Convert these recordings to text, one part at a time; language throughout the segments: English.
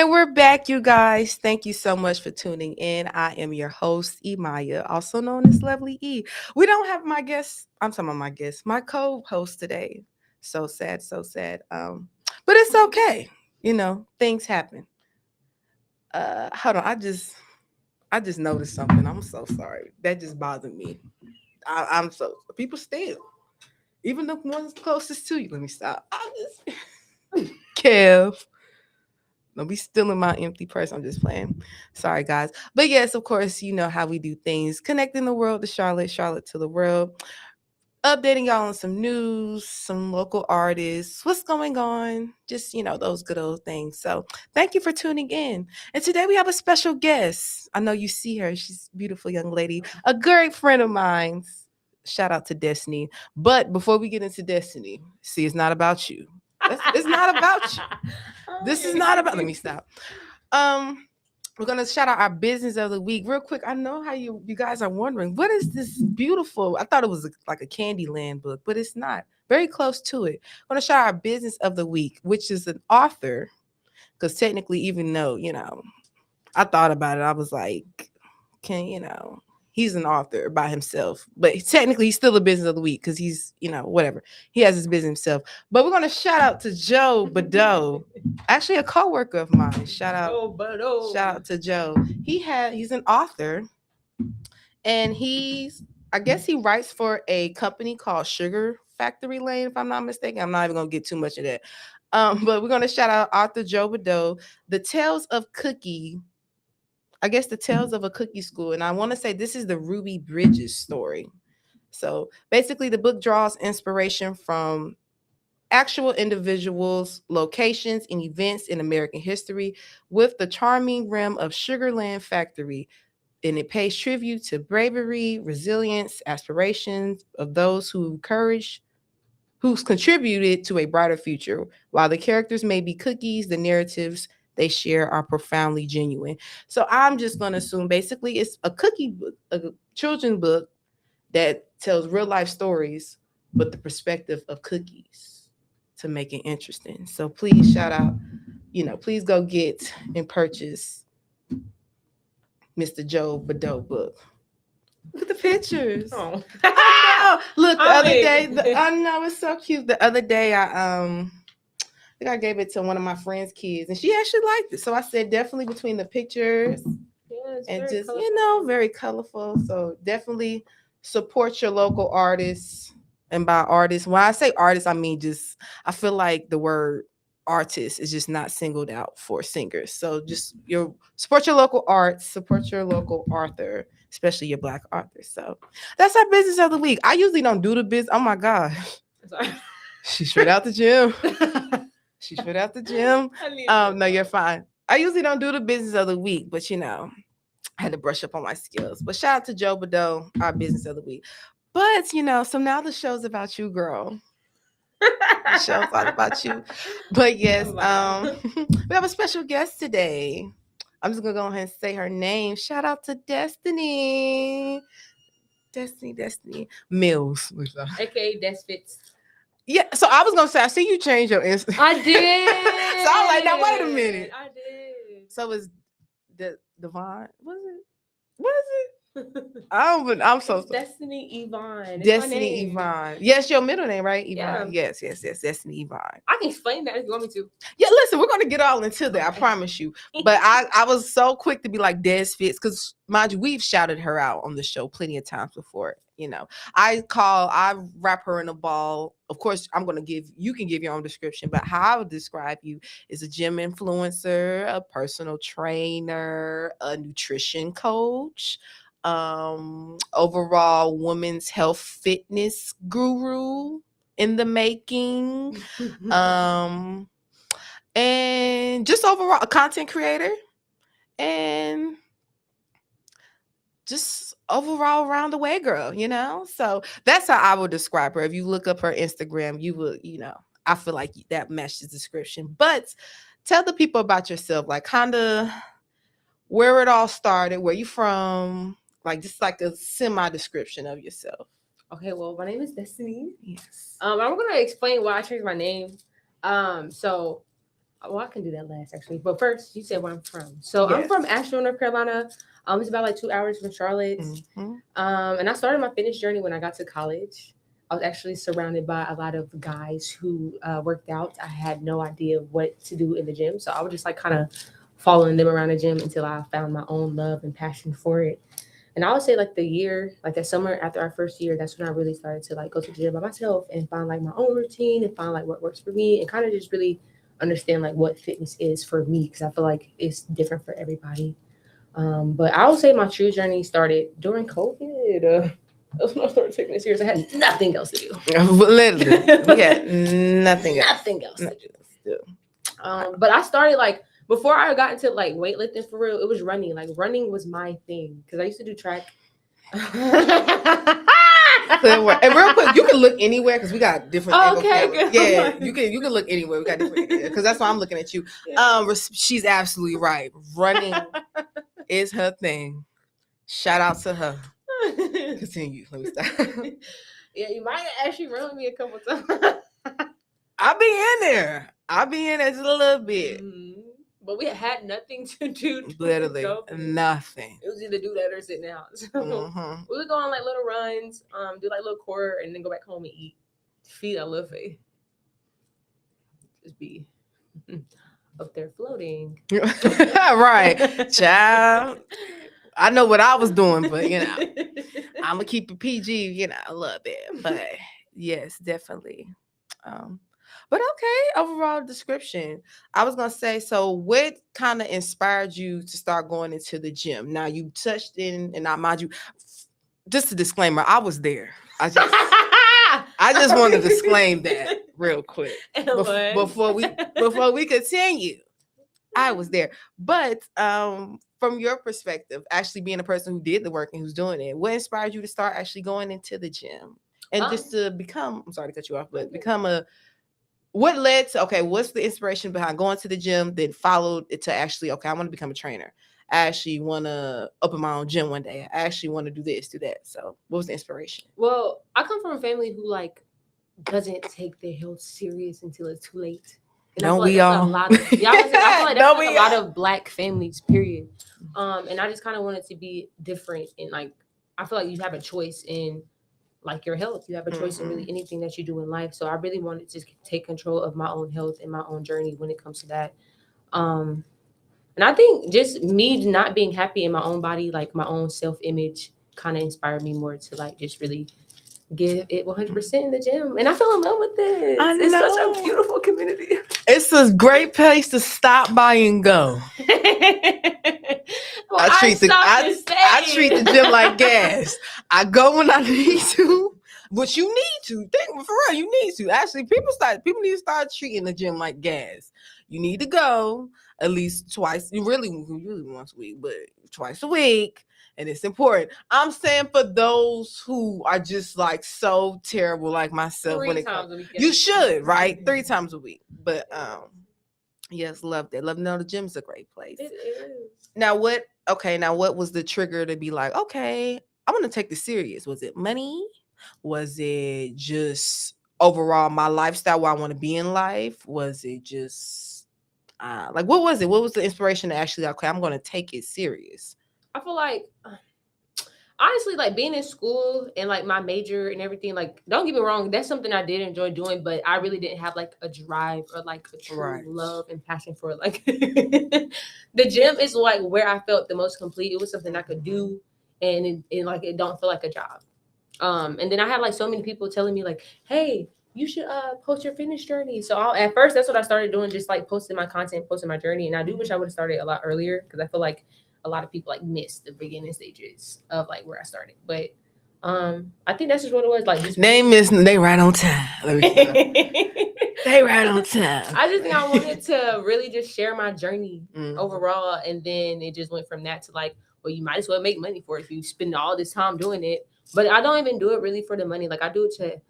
And we're back, you guys. Thank you so much for tuning in. I am your host, Emaya, also known as Lovely E. We don't have my guest. I'm talking about my guest, my co-host today. So sad, so sad. But it's okay. Things happen. Hold on. I just noticed something. I'm so sorry. That just bothered me. I'm so people still, even the ones closest to you. Let me stop. I just Kev. Don't be stealing my empty purse. I'm just playing. Sorry, guys. But yes, of course, you know how we do things. Connecting the world to Charlotte, Charlotte to the world. Updating y'all on some news, some local artists, what's going on. Just, those good old things. So thank you for tuning in. And today we have a special guest. I know you see her. She's a beautiful young lady, a great friend of mine. Shout out to Destiny. But before we get into Destiny, see, it's not about you. It's not about you. This is not about. Let me stop. We're gonna shout out our business of the week real quick. I know how you guys are wondering, what is this beautiful? I thought it was like a Candyland book, but it's not. Very close to it. I'm gonna shout out our business of the week, which is an author. Because technically, even though I thought about it, I was like, he's an author by himself, but technically he's still a business of the week because he's, whatever. He has his business himself. But we're gonna shout out to Joe Badeau, actually a coworker of mine. Shout out to Joe. He's an author, and I guess he writes for a company called Sugar Factory Lane, if I'm not mistaken. I'm not even gonna get too much of that. But we're gonna shout out author Joe Badeau, The Tales of Cookie. I guess the Tales of a Cookie School. And I want to say this is the Ruby Bridges story. So basically, the book draws inspiration from actual individuals, locations, and events in American history with the charming rim of Sugarland Factory. And it pays tribute to bravery, resilience, aspirations of those who's contributed to a brighter future. While the characters may be cookies, the narratives they share are profoundly genuine. So I'm just going to assume basically it's a cookie book, a children's book that tells real life stories, but the perspective of cookies to make it interesting. So please shout out, please go get and purchase Mr. Joe Badeau book. Look at the pictures. Oh. I know. Look, the other day, I know it's so cute. The other day, I think I gave it to one of my friend's kids, and she actually liked it. So I said, definitely between the pictures and just colorful. Very colorful. So definitely support your local artists. And by artists, when I say artists, I mean I feel like the word artist is just not singled out for singers. So just support your local arts, support your local author, especially your Black authors. So that's our business of the week. I usually don't do the business. Oh my gosh. She's straight out the gym. She's straight out the gym. No, you're fine. I usually don't do the business of the week, but I had to brush up on my skills. But shout out to Joe Badeau, our business of the week. But so now the show's about you, girl. The show's all about you. But yes, we have a special guest today. I'm just gonna go ahead and say her name. Shout out to Destiny Mills, aka Desfits. Yeah, so I was gonna say I see you change your Instagram. I did. So I was like, now wait a minute. I did. So it's Devon. What is it? I'm so sorry. Destiny Yvonne. Destiny Yvonne. Yes, your middle name, right? Yvonne. Yeah. Yes. Destiny Yvonne. I can explain that if you want me to. Yeah, listen, we're gonna get all into that. I promise you. But I was so quick to be like Des Fits because mind you, we've shouted her out on the show plenty of times before. I wrap her in a ball. Of course, you can give your own description, but how I would describe you is a gym influencer, a personal trainer, a nutrition coach, overall women's health fitness guru in the making, and just overall a content creator, and just overall around the way girl, so that's how I would describe her. If you look up her Instagram, you will, I feel like that matches the description. But tell the people about yourself, like kind of where it all started, where you from, like just like a semi description of yourself. Okay, well, my name is Destiny. Yes. I'm gonna explain why I changed my name. So Well, I can do that last actually. But first, you said where I'm from. So I'm Yes. from Asheville, North Carolina. It's about like 2 hours from Charlotte. Mhm. And I started my fitness journey when I got to college. I was actually surrounded by a lot of guys who worked out. I had no idea what to do in the gym, so I was just like kind of following them around the gym until I found my own love and passion for it. And I would say like the year, like that summer after our first year, that's when I really started to like go to the gym by myself and find like my own routine and find like what works for me and kind of just really understand like what fitness is for me because I feel like it's different for everybody. But I would say my true journey started during COVID. That's when I started taking it serious. I had nothing else to do. Literally, we had nothing else. Nothing else to Nothing do. else to do. But I started like before I got into like weightlifting for real. It was running. Like running was my thing because I used to do track. And real quick, you can look anywhere because we got different. Oh, angle okay, cameras. good. Yeah, you can look anywhere. We got different because that's why I'm looking at you. She's absolutely right. Running is her thing. Shout out to her. Continue. Let me stop. Yeah, you might actually run with me a couple times. I'll be in there. I'll be in there just a little bit. But we had nothing to do. Literally nothing. It was either do that or sit in the house. We would go on like little runs, do like little core, and then go back home and eat. Feed our little face. Just be up there floating. Right, child. I know what I was doing, but you know, I'm gonna keep it PG, you know, a little bit. But yes, definitely. But okay, overall description. I was gonna say, so what kind of inspired you to start going into the gym? Now you touched in, and I mind you, just a disclaimer, I was there. I just want to disclaim that real quick before we continue. I was there. But from your perspective, actually being a person who did the work and who's doing it, what inspired you to start actually going into the gym and just to become, I'm sorry to cut you off, but become what led to, okay, what's the inspiration behind going to the gym that followed it to actually, okay, I want to become a trainer. I actually want to open my own gym one day. I actually want to do this, do that. So what was the inspiration? Well, I come from a family who like doesn't take their health serious until it's too late. And Don't I feel we like all? A lot of, yeah, I feel like that's like a lot of Black families, period. And I just kind of wanted to be different. And like, I feel like you have a choice in like your health. You have a choice in really anything that you do in life. So I really wanted to take control of my own health and my own journey when it comes to that. And I think just me not being happy in my own body, like my own self-image, kind of inspired me more to like just really give it 100% in the gym. And I fell in love with it. It's such a beautiful community. It's a great place to stop by and go. Well, I treat the gym like gas. I go when I need to, but you need to. Think for real, you need to. Actually, people need to start treating the gym like gas. You need to go at least twice. You really once a week, but twice a week. And it's important. I'm saying for those who are just like so terrible like myself when it comes, you should, right? 3 times a week. But yes, love that. Love to know the gym's a great place. It is. Now what was the trigger to be like, okay, I want to take this serious? Was it money? Was it just overall my lifestyle where I want to be in life? Was it just like what was it? What was the inspiration to actually, okay, I'm going to take it serious? I feel like honestly, like being in school and like my major and everything, like don't get me wrong, that's something I did enjoy doing, but I really didn't have like a drive or like a true love and passion for it. Like the gym is like where I felt the most complete. It was something I could do and like it don't feel like a job. And then I had like so many people telling me like, hey, you should post your fitness journey. So at first that's what I started doing, just like posting my content, posting my journey. And I do wish I would have started a lot earlier because I feel like a lot of people like missed the beginning stages of like where I started. But I think that's just what it was. Like just they right on time. They right on time. I just think I wanted to really just share my journey overall. And then it just went from that to like, well, you might as well make money for it if you spend all this time doing it. But I don't even do it really for the money. Like I do it to,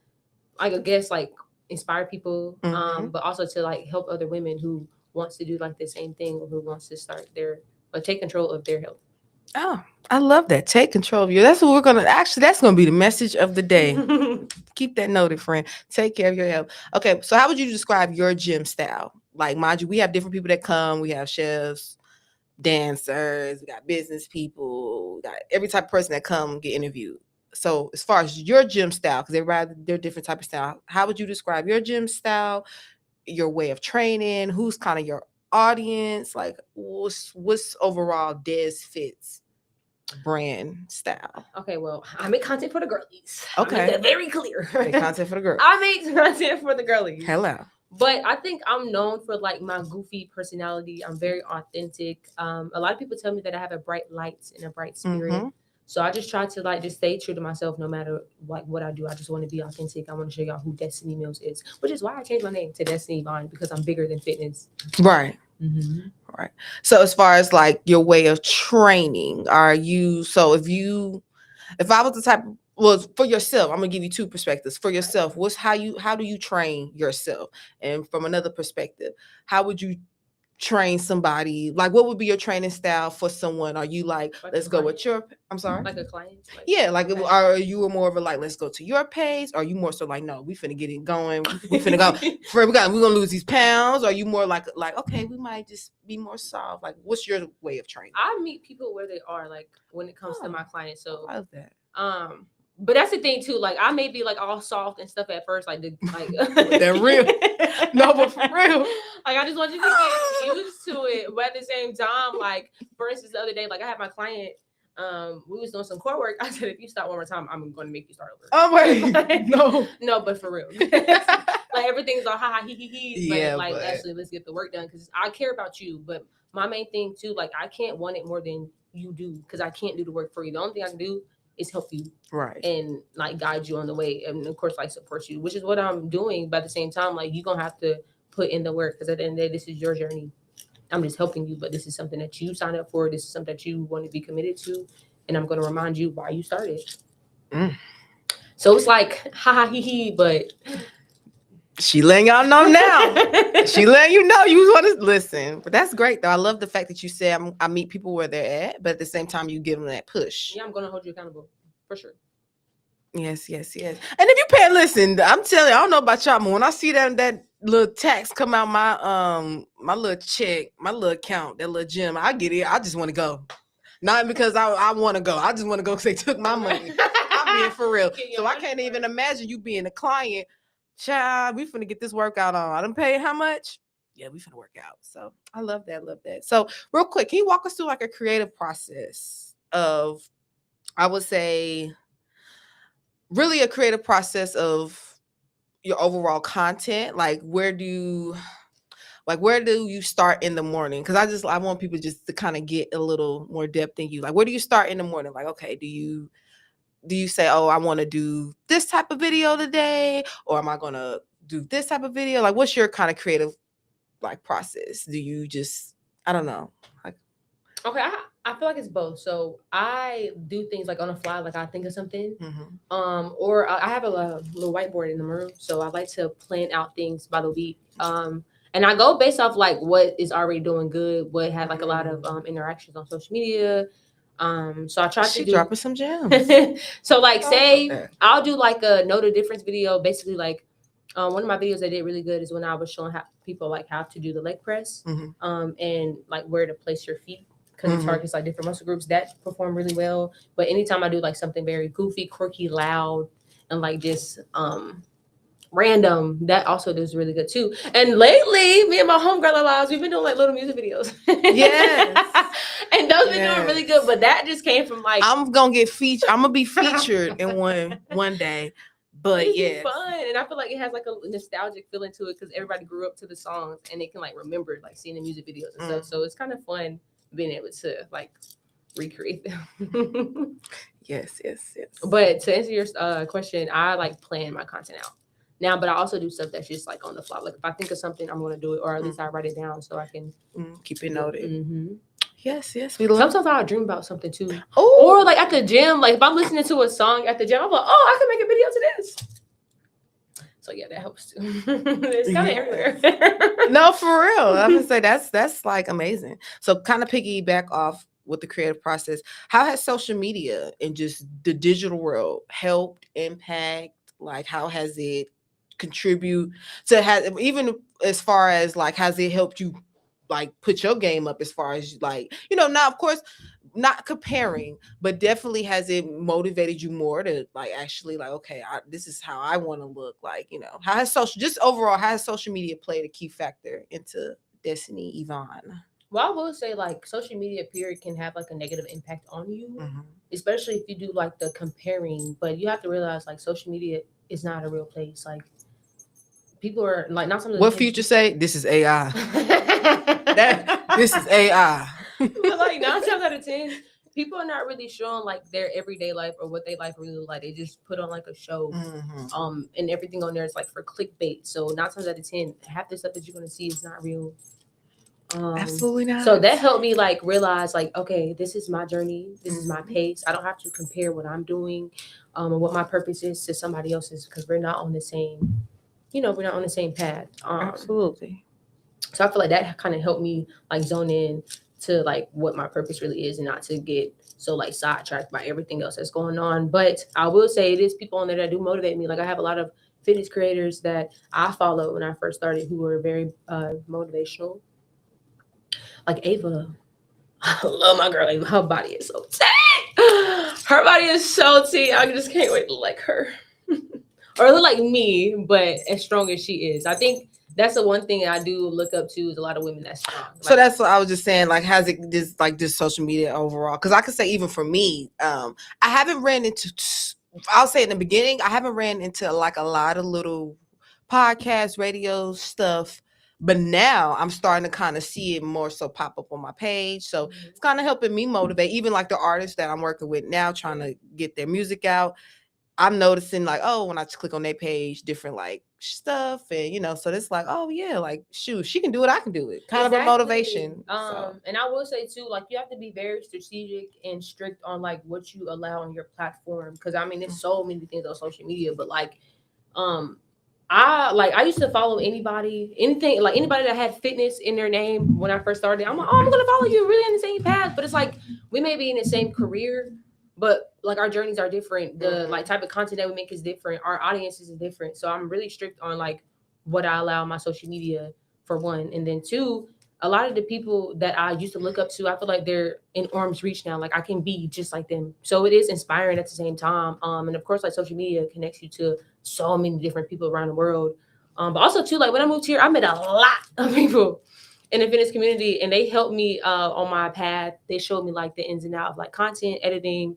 like, I guess, like inspire people, but also to like help other women who wants to do like the same thing or who wants to start their or take control of their health. Oh, I love that. Take control of you. That's what we're gonna that's gonna be the message of the day. Keep that noted, friend. Take care of your health. Okay, so how would you describe your gym style? like, mind you, we have different people that come. We have chefs, dancers, we got business people, we got every type of person that come get interviewed. So as far as your gym style, because everybody they're different type of style, how would you describe your gym style, your way of training? Who's kind of your audience? Like what's overall Des Fit's brand style? Okay, well, I make content for the girlies. Okay. I make that very clear. Make content for the girls. I make content for the girlies. Hello. But I think I'm known for like my goofy personality. I'm very authentic. A lot of people tell me that I have a bright light and a bright spirit. Mm-hmm. So I just try to like just stay true to myself no matter like what I do. I just want to be authentic. I want to show y'all who Destiny Mills is, which is why I changed my name to Destiny Vine, because I'm bigger than fitness. Right. Mm-hmm. Right. So as far as like your way of training, are you, so if I was the type, well, for yourself, I'm gonna give you two perspectives. For yourself, how do you train yourself? And from another perspective, how would you train somebody? Like, what would be your training style for someone? Are you like let's go with your, I'm sorry, like a client? Yeah, like okay. Are you more of a like let's go to your pace? Or are you more so like no, we finna get it going, we finna go we're gonna lose these pounds? Or are you more like okay, we might just be more soft? Like, what's your way of training? I meet people where they are, like when it comes to my clients. So I love that. But that's the thing too. Like I may be like all soft and stuff at first, like they're real. No, but for real. Like I just want you to get used to it. But at the same time, like for instance, the other day, like I had my client. We was doing some core work. I said, if you stop one more time, I'm going to make you start over. Oh wait, no, but for real, like everything's all ha ha he he. Yeah, but actually, let's get the work done because I care about you. But my main thing too, like I can't want it more than you do because I can't do the work for you. The only thing I can do is help you, right, and like guide you on the way, and of course like support you, which is what I'm doing. But at the same time, like you're gonna have to put in the work because at the end of the day, this is your journey. I'm just helping you, but this is something that you signed up for. This is something that you want to be committed to, and I'm going to remind you why you started. So it's like ha ha he he, but she letting y'all know now. She letting you know you want to listen. But that's great though. I love the fact that you say I meet people where they're at, but at the same time you give them that push. Yeah, I'm going to hold you accountable for sure. Yes. And if you pay, listen, I'm telling you, I don't know about y'all, but when I see that little tax come out my little check, my little account, that little gym, I get it. I just want to go. Not because I want to go. I just want to go because they took my money. I'm being for real. So I can't even imagine you being a client. Child, we finna get this workout on. I done paid how much? Yeah, we finna work out. So I love that. So real quick, can you walk us through like a creative process of, I would say, really a creative process of your overall content? Like where do you start in the morning? Because I want people just to kind of get a little more depth in you. Like where do you start in the morning? Like, okay, do you say, oh, I want to do this type of video today, or am I gonna do this type of video? Like what's your kind of creative like process? Do you just, I don't know, like, okay, I feel like it's both. So I do things like on the fly, like I think of something, or I have a little whiteboard in the room, so I like to plan out things by the week. And I go based off like what is already doing good, what had like a lot of interactions on social media. So I try to do dropping some gems. So like say I'll do like a know the difference video, basically like one of my videos that did really good is when I was showing how people like how to do the leg press, and like where to place your feet because it targets like different muscle groups that perform really well. But anytime I do like something very goofy, quirky, loud, and like just random, that also does really good too. And lately, me and my homegirl Alive, we've been doing like little music videos. Yes. And those been doing really good. But that just came from like I'm gonna be featured in one day. But yeah, fun, and I feel like it has like a nostalgic feeling to it because everybody grew up to the songs and they can like remember like seeing the music videos and stuff. So it's kind of fun being able to like recreate them. Yes. But to answer your question, I like plan my content out now, but I also do stuff that's just like on the fly. Like if I think of something, I'm going to do it, or at least I write it down so I can keep it noted. Yes. Sometimes I dream about something too. Ooh. Or like at the gym, like if I'm listening to a song at the gym, I'm like, oh, I can make a video to this. So yeah, that helps too. It's kind of everywhere. No, for real. I'm gonna say that's like amazing. So kind of piggyback off with the creative process. How has social media and just the digital world helped, impact? Like how has it contribute to have, even as far as like, has it helped you like put your game up as far as like, now of course not comparing, but definitely has it motivated you more to like actually like, okay, this is how I want to look like, how has social media played a key factor into Destiny Yvonne? Well, I will say like social media period can have like a negative impact on you, especially if you do like the comparing. But you have to realize like social media is not a real place. Like people are like not some of the what Future say, this is AI. This is AI. But like 9 times out of 10, people are not really showing like their everyday life or what they life really look like. They just put on like a show, and everything on there is like for clickbait. So 9 times out of 10, half the stuff that you're gonna see is not real. Absolutely not. So that helped me like realize like, okay, this is my journey. This is my pace. I don't have to compare what I'm doing, and what my purpose is to somebody else's, because we're not on the same, we're not on the same path. Absolutely. So I feel like that kind of helped me like zone in to like what my purpose really is, and not to get so like sidetracked by everything else that's going on. But I will say it is people on there that do motivate me. Like I have a lot of fitness creators that I followed when I first started who were very motivational. Like Ava. I love my girl Ava. Her body is so tight. Her body is so tight. I just can't wait to like her. Or look like me, but as strong as she is. I think that's the one thing I do look up to, is a lot of women that's strong. So that's what I was just saying. Like, has it this social media overall? Because I could say even for me, I haven't ran into. I'll say in the beginning, I haven't ran into like a lot of little podcast, radio stuff. But now I'm starting to kind of see it more so pop up on my page. So it's kind of helping me motivate, even like the artists that I'm working with now, trying to get their music out. I'm noticing like, oh, when I click on their page, different like stuff, and so it's like, oh yeah, like shoot, she can do it, I can do it. Kind of a motivation. And I will say too, like you have to be very strategic and strict on like what you allow on your platform, because I mean, there's so many things on social media, but like, I used to follow anything like anybody that had fitness in their name when I first started. I'm like, oh, I'm gonna follow you, really on the same path. But it's like we may be in the same career, but like our journeys are different. The like type of content that we make is different. Our audiences is different. So I'm really strict on like what I allow on my social media, for one, and then two, a lot of the people that I used to look up to, I feel like they're in arm's reach now. Like I can be just like them. So it is inspiring at the same time. And of course, like social media connects you to so many different people around the world. But also too, like when I moved here, I met a lot of people in the fitness community, and they helped me on my path. They showed me like the ins and outs of like content editing,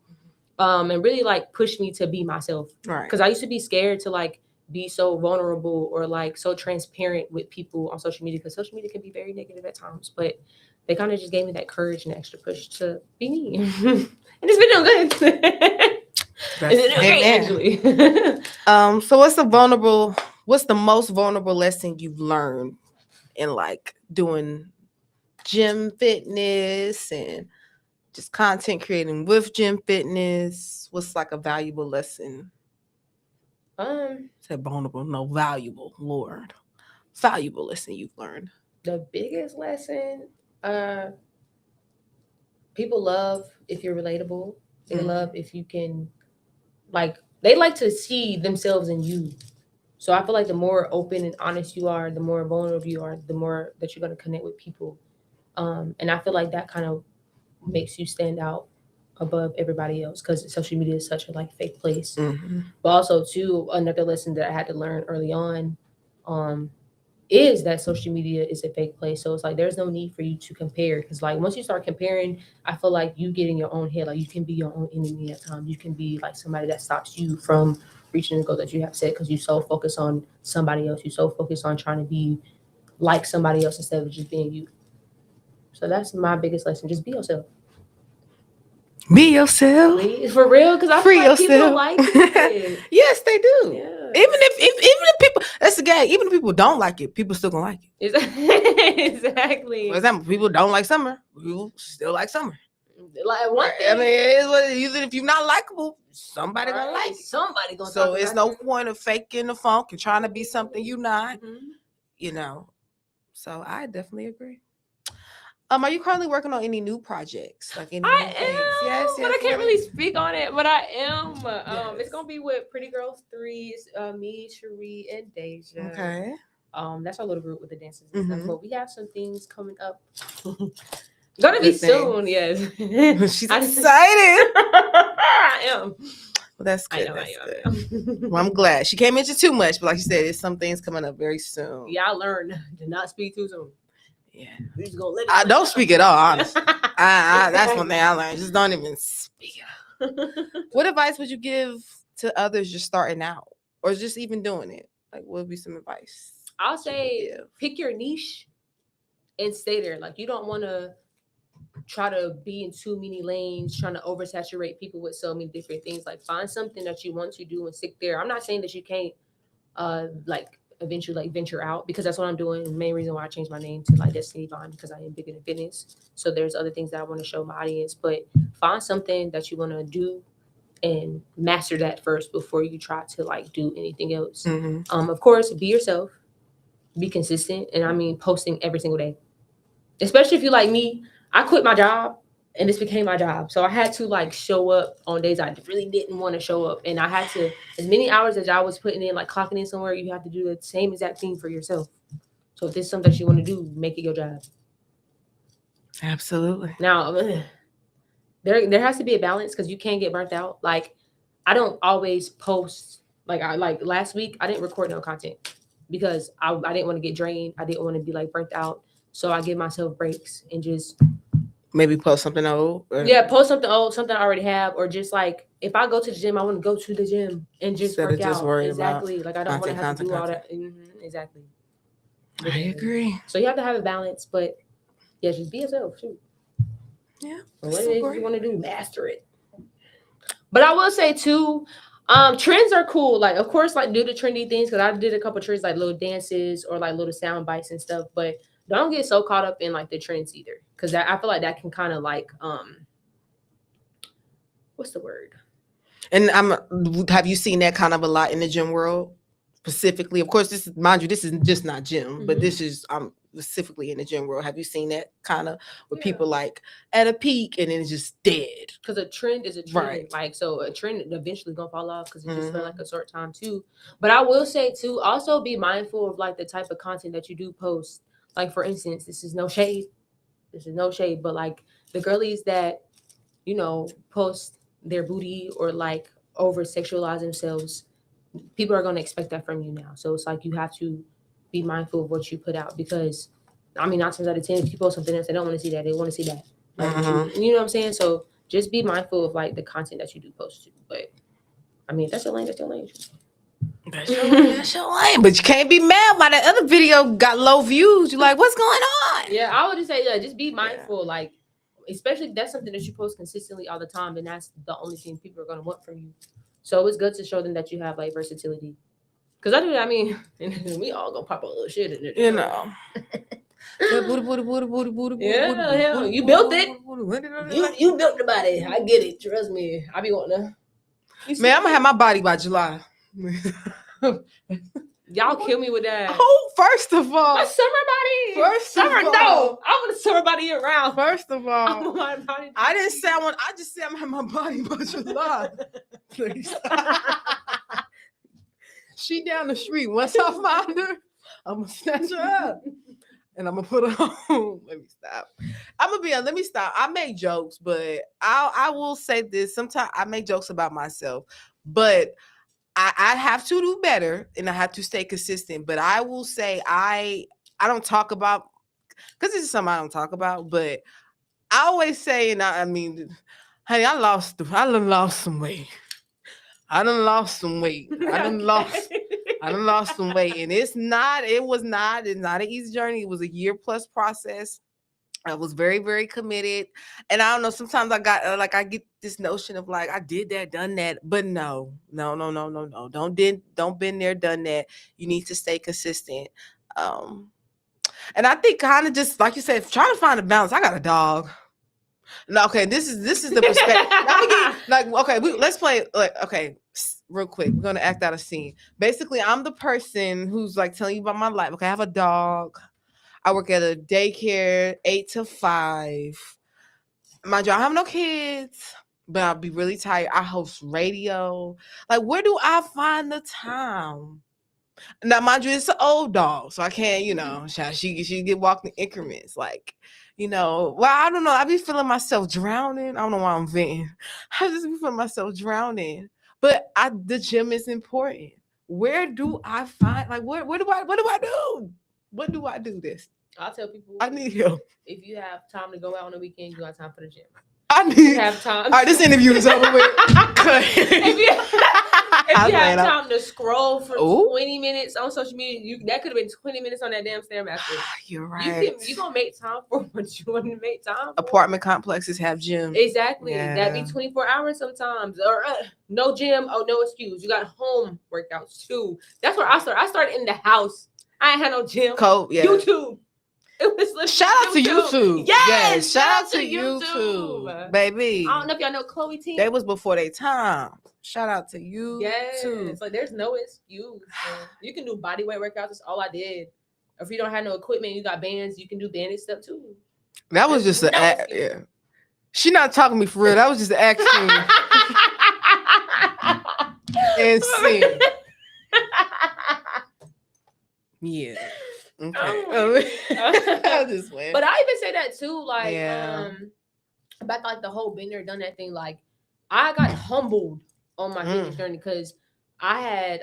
and really like pushed me to be myself. Right. Because I used to be scared to like be so vulnerable or like so transparent with people on social media, because social media can be very negative at times, but they kind of just gave me that courage and extra push to be me. And it's been doing good. It's been great, actually. So what's the most vulnerable lesson you've learned in like doing gym fitness and just content creating with gym fitness? What's like a valuable lesson? Said vulnerable, no, valuable, Lord. Valuable lesson you've learned. The biggest lesson, people love if you're relatable. They love if you can, like, they like to see themselves in you. So I feel like the more open and honest you are, the more vulnerable you are, the more that you're going to connect with people. And I feel like that kind of makes you stand out above everybody else, because social media is such a like fake place. But also too, another lesson that I had to learn early on is that social media is a fake place. So it's like there's no need for you to compare, because like once you start comparing, I feel like you get in your own head. Like you can be your own enemy at times. You can be like somebody that stops you from reaching the goal that you have set, because you so focused on somebody else. You so focused on trying to be like somebody else instead of just being you. So that's my biggest lesson. Just be yourself. Be yourself. For real, because I feel like people like it. Yes, they do. Yeah. Even if people, that's the game. Even if people don't like it, people still gonna like it. Exactly. For example, people don't like summer, people still like summer. Like one thing, I mean, it is what it is. Even if you're not likable, somebody gonna like it. Somebody gonna. So it's no point of faking the funk and trying to be something you're not. So I definitely agree. Are you currently working on any new projects? Like any I new things? Yes, am, but I yes, can't yes. really speak on it. But I am. It's Yes. gonna be with Pretty Girls 3. It's me, Cherie, and Deja. Okay. That's our little group with the dances and stuff. Mm-hmm. But we have some things coming up. Gonna be Good thing. soon, yes. She's I, excited. I am. Well, that's I good. know, I That's am, good. I am. Well, I'm glad she came into too much, but like you said, there's some things coming up very soon. Yeah, I learned to not speak too soon. Yeah. We just gonna let it I don't play speak at all, out. honestly. That's one thing I learned. Just don't even speak it out. What advice would you give to others just starting out or just even doing it? Like, what would be some advice? I'll that you would say give? pick your niche and stay there. Like you don't want to try to be in too many lanes, trying to oversaturate people with so many different things. Like find something that you want to do and stick there. I'm not saying that you can't like eventually like venture out because that's what I'm doing. The main reason why I changed my name to like Destiny Vine because I am bigger than fitness. So there's other things that I want to show my audience, but find something that you want to do and master that first before you try to like do anything else. Mm-hmm. Of course, be yourself, be consistent, and I mean posting every single day. Especially if you like me, I quit my job and this became my job. So I had to like show up on days I really didn't want to show up. And I had to, as many hours as I was putting in, like clocking in somewhere, you have to do the same exact thing for yourself. So if this is something that you want to do, make it your job. Absolutely. Now, there has to be a balance because you can't get burnt out. Like I don't always post like last week I didn't record no content because I didn't want to get drained. I didn't want to be like burnt out. So I give myself breaks and just Maybe post something old. yeah, post something old, something I already have, or just like if I go to the gym, I want to go to the gym and just Instead of work just out. worrying about Exactly. Like I don't want to have to content, do all content. that. Exactly. I agree. So you have to have a balance, but yeah, just be yourself. Shoot. Yeah. And what it is you want to do, master it. But I will say too, trends are cool. Like of course, like do the trendy things because I did a couple trends like little dances or like little sound bites and stuff. But don't get so caught up in like the trends either, because I feel like that can kind of like what's the word? And have you seen that kind of a lot in the gym world? Specifically, of course, this is, mind you, this is just not gym, but this is specifically in the gym world. Have you seen that kind of where people like at a peak and then it's just dead? Because a trend is a trend, right? Like so, a trend eventually gonna fall off because it's just for like a short time too. But I will say too, also be mindful of like the type of content that you do post. Like for instance, this is no shade, but like the girlies that post their booty or like over sexualize themselves, people are going to expect that from you now. So it's like you have to be mindful of what you put out because I mean 9 times out of 10 if you post something else they don't want to see that, they want to see that, like you know what I'm saying. So just be mindful of like the content that you do post to. But I mean that's your lane. That's your lane. That's your lane. But you can't be mad by that other video got low views. You're like, what's going on? Yeah, I would just say just be mindful. Like especially if that's something that you post consistently all the time, then that's the only thing people are going to want from you. So it's good to show them that you have like versatility. Because I do, I mean, we all gonna pop a little shit in it. You know. Yeah, hell, you built it. You built the body. I get it. Trust me. I be wanting to. Man, I'm gonna have my body by July. Y'all kill me with that. Oh, first of all, my summer body. Summer, no. I want a summer body year round. First of all, I want my body. I didn't say I want. I just said I'm gonna have my body by July. Please. She down the street. Once I find her, I'm gonna snatch her up and I'm gonna put her on. Let me stop. I'm gonna be. Let me stop. I make jokes, but I will say this. Sometimes I make jokes about myself, but I have to do better and I have to stay consistent. But I will say I don't talk about, because this is something I don't talk about, but I always say, and I mean, honey, I done lost some weight. I done lost some weight. I done lost some weight. And it's not an easy journey. It was a year plus process. I was very, very committed. And I don't know, sometimes I got I get this notion of like, I did that, done that. But no. Don't been there, done that. You need to stay consistent. And I think kind of just like you said, trying to find a balance. I got a dog. No, okay, this is the perspective. Let's play real quick. We're gonna act out a scene. Basically, I'm the person who's like telling you about my life. Okay, I have a dog. I work at a daycare 8 to 5. Mind you, I have no kids, but I'll be really tired. I host radio. Like, where do I find the time? Now, mind you, it's an old dog, so I can't, she get walked in increments. Like, well, I don't know. I be feeling myself drowning. I don't know why I'm venting. I just be feeling myself drowning. But the gym is important. Where do I find, like, what do I do? What do I do this? I'll tell people I need help. If you have time to go out on the weekend, you got time for the gym. I need have time. All right, this interview is over with. if you have time to scroll for 20 minutes on social media, that could have been 20 minutes on that damn Stairmaster. You're right. You gonna make time for what you want to make time for. Apartment complexes have gyms. Exactly. Yeah. That'd be 24 hours sometimes. Or no gym. Oh, no excuse. You got home workouts too. That's where I started. I started in the house. I ain't had no gym. YouTube. Shout out to YouTube. Yes, shout out to YouTube, baby. I don't know if y'all know Chloe T. They was before their time. Shout out to you. Yes, like there's no excuse. You can do body weight workouts. That's all I did. If you don't have no equipment, you got bands. You can do banded stuff too. That was just yeah. She not talking to me for real. That was just an action. And sing. Yeah. Okay. I just went. But I even say that too, like about like the whole been there, done that thing. Like I got humbled on my fitness journey because I had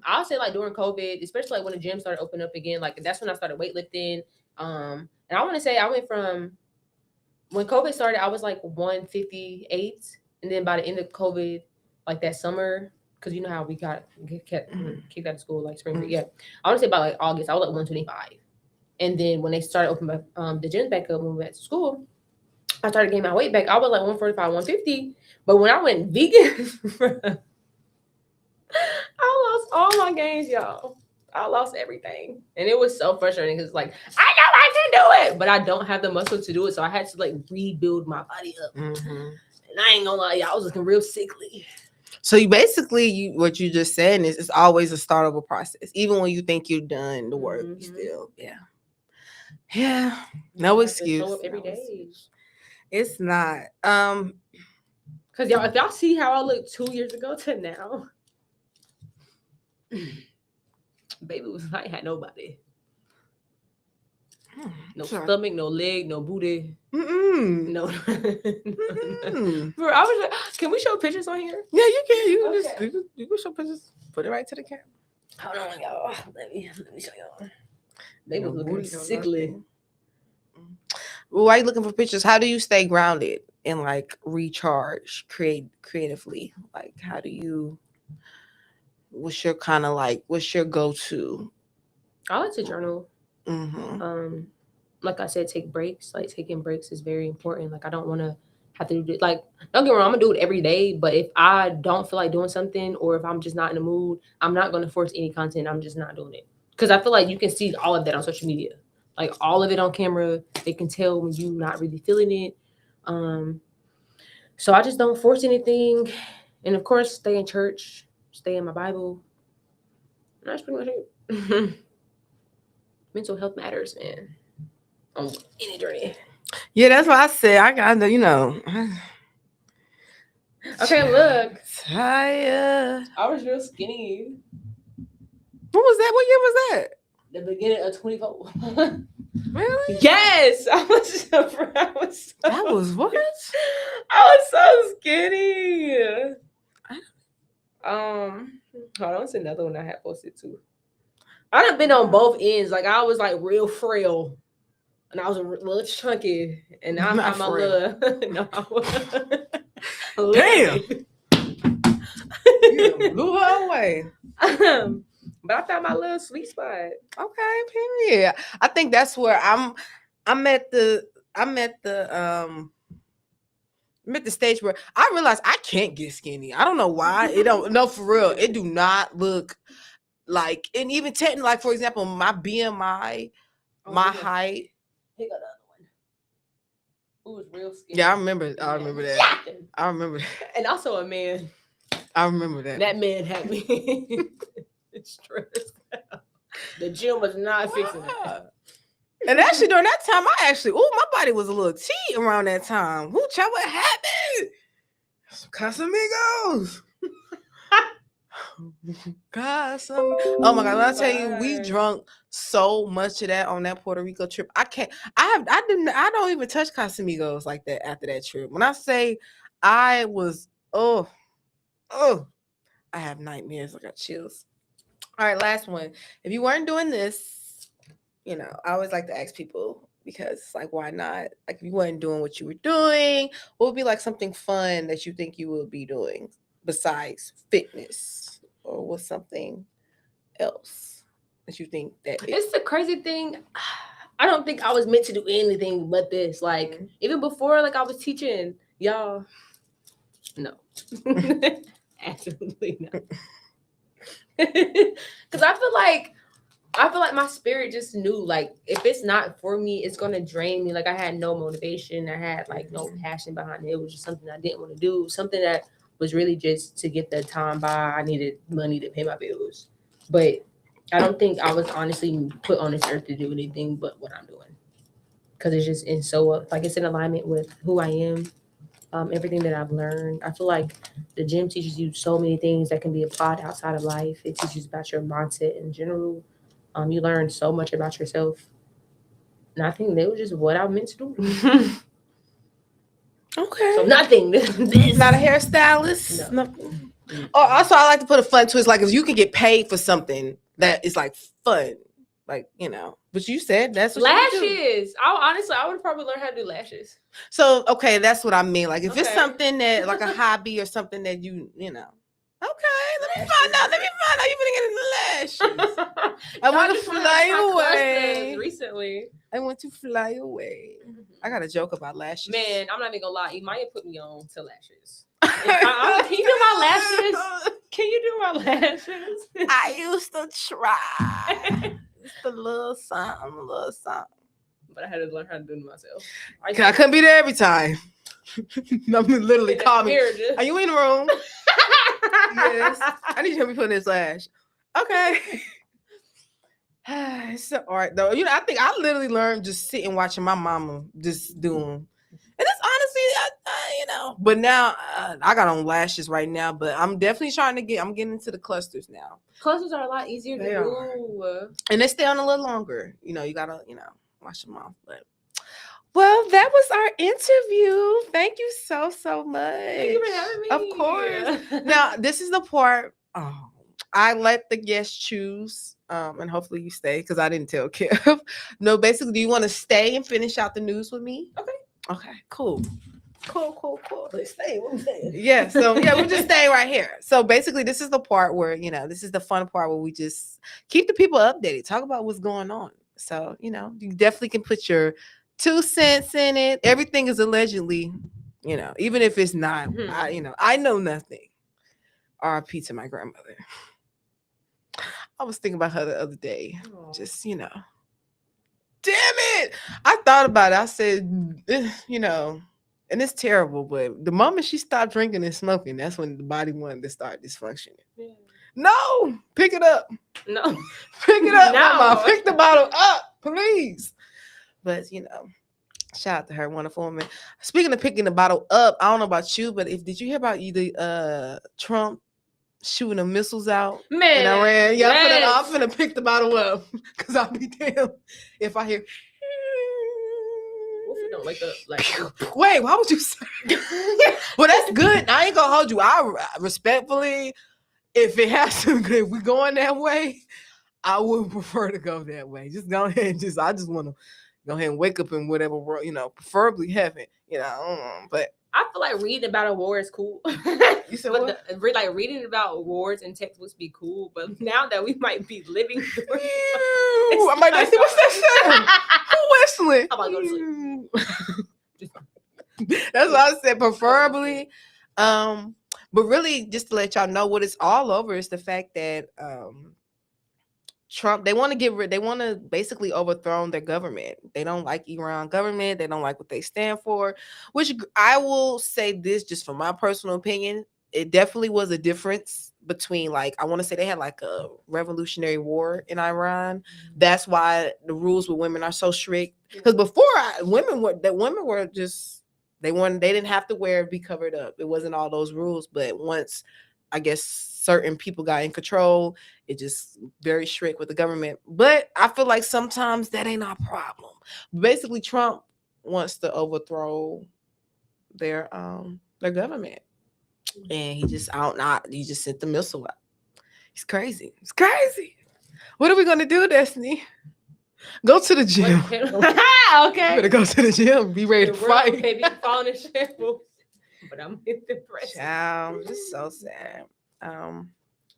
I'll say like during COVID, especially like when the gym started opening up again, like that's when I started weightlifting. And I want to say I went from when COVID started, I was like 158, and then by the end of COVID, like that summer. Because you know how we got kicked out of school, like spring break. Yeah. I want to say about like August, I was like 125. And then when they started opening the gyms back up when we went to school, I started getting my weight back. I was like 145, 150. But when I went vegan, I lost all my gains, y'all. I lost everything. And it was so frustrating because like, I know I can do it, but I don't have the muscle to do it. So I had to like rebuild my body up. Mm-hmm. And I ain't gonna lie, y'all, I was looking real sickly. So you basically, what you just said is it's always a startable process. Even when you think you're done the work, you still, yeah. No excuse. Show up every day. It's not. Cause y'all, if y'all see how I looked 2 years ago to now, baby was like had nobody. No stomach, no leg, no booty. No. Bro, I was like, can we show pictures on here? Yeah, you can. You can show pictures. Put it right to the camera. Hold on, y'all. Let me show y'all. They was looking sickly. Well, why are you looking for pictures? How do you stay grounded and like recharge creatively? Like, how do you? What's your go-to? I like to journal. Mm-hmm. Like I said, take breaks. Like taking breaks is very important. Like I don't want to have to do it. Like don't get me wrong, I'm gonna do it every day. But if I don't feel like doing something, or if I'm just not in the mood, I'm not gonna force any content. I'm just not doing it because I feel like you can see all of that on social media, like all of it on camera. They can tell when you're not really feeling it. So I just don't force anything, and of course, stay in church, stay in my Bible. And that's pretty much it. Mental health matters, man. On any journey. Yeah, that's what I said. I got the, Okay, look. Tired. I was real skinny. What was that? What year was that? The beginning of 24. Really? Yes. That was what? I was so skinny. Hold on, it's another one I had posted too. I done been on both ends. Like I was like real frail, and I was a little chunky, and now I'm my little. No, damn. You blew her away. But I found my little sweet spot. Okay, period. I think that's where I'm at the stage where I realize I can't get skinny. I don't know why. It don't. No, for real. It do not look. Like, and even technically, like for example, my BMI, my height. He got another one. Who was real skinny. Yeah, I remember that. I remember that. And also a man. I remember that. That man had me stressed out. The gym was not fixing it. And actually, during that time, my body was a little tea around that time. Who child, what happened? Some Casamigos. Oh my God! When I tell you, we drunk so much of that on that Puerto Rico trip. I can't. I don't even touch Casamigos like that after that trip. When I say I was, oh, I have nightmares. I got chills. All right, last one. If you weren't doing this, I always like to ask people because it's like, why not? Like, if you weren't doing what you were doing, what would be like something fun that you think you would be doing besides fitness, or what's something else that you think that it's the crazy thing. I don't think I was meant to do anything but this. Like, even before, like, I was teaching y'all. No, absolutely not. Because I feel like my spirit just knew, like, if it's not for me, it's gonna drain me. Like, I had no motivation. I had like no passion behind it. It was just something I didn't want to do. Something that was really just to get the time by. I needed money to pay my bills, but I don't think I was honestly put on this earth to do anything but what I'm doing. Because it's just like it's in alignment with who I am. Everything that I've learned. I feel like the gym teaches you so many things that can be applied outside of life. It teaches about your mindset in general. You learn so much about yourself. And I think that was just what I meant to do. Okay. So nothing. Not a hairstylist. No. Nothing. Oh, also I like to put a fun twist. Like, if you can get paid for something that is like fun, like, But you said that's what lashes. I would probably learn how to do lashes. So okay, that's what I mean. Like, if it's something that like a hobby or something that Okay, let me find out. You been getting the lashes. I want to fly away. Recently, I want to fly away. I got a joke about lashes. Man, I'm not even gonna lie. Maya put me on to lashes. Can you do my lashes? Can you do my lashes? I used to try. Just a little something. But I had to learn how to do it myself. I couldn't be there every time. I'm literally call me. Are you in the room? Yes. I need you to help me put in this lash. Okay. It's an art though. I think I literally learned just sitting watching my mama just doing. And it's honestly, But now I got on lashes right now, but I'm definitely trying to I'm getting into the clusters now. Clusters are a lot easier to do. And they stay on a little longer. You gotta, wash them off. But well, that was our interview. Thank you so much. Thank you for having me. Of course. Now, this is the part I let the guests choose. And hopefully you stay, because I didn't tell Kev. No, basically, do you want to stay and finish out the news with me? Okay, cool. Let's stay. What we saying? Yeah, so we'll just stay right here. So basically, this is the part where, this is the fun part where we just keep the people updated, talk about what's going on. So, you definitely can put your 2 cents in it. Everything is allegedly, even if it's not, I know nothing. RIP to my grandmother. I was thinking about her the other day. Aww. Just, damn it. I thought about it. I said, and it's terrible, but the moment she stopped drinking and smoking, that's when the body wanted to start dysfunctioning. Yeah. No, pick it up. No. Pick it up, Mama. Pick the bottle up, please. But, shout out to her, wonderful woman. Speaking of picking the bottle up, I don't know about you, but did you hear about the Trump shooting the missiles out in Iran? Yeah, I'm finna pick the bottle up, because I'll be damned if I hear. Don't wake up. Like, wait, why would you say? Well, that's good. I ain't gonna hold you. I respectfully, if it has to, if we're going that way, I would prefer to go that way. Just go ahead and I just want to go ahead and wake up in whatever world, preferably heaven, but I feel like reading about a war is cool. You said what? Reading about wars and textbooks be cool, but now that we might be living through I might not see what's that sound. Who whistling? I'm about to go to sleep. That's what I said, preferably. But really, just to let y'all know what it's all over is the fact that Trump, they want to basically overthrow their government. They don't like Iran government. They don't like what they stand for, which I will say this just from my personal opinion. it definitely was a difference between, like, I want to say they had like a revolutionary war in Iran. That's why the rules with women are so strict. Because before, women were just, they didn't have to be covered up. It wasn't all those rules. But once, I guess, certain people got in control, it just very strict with the government. But I feel like sometimes that ain't our problem. Basically, Trump wants to overthrow their government. And he just he just sent the missile out. He's crazy. It's crazy. What are we gonna do, Destiny? Go to the gym. Okay. You better go to the gym. Be ready to fight. Baby, falling in shambles. But I'm in depression. Child, it's so sad.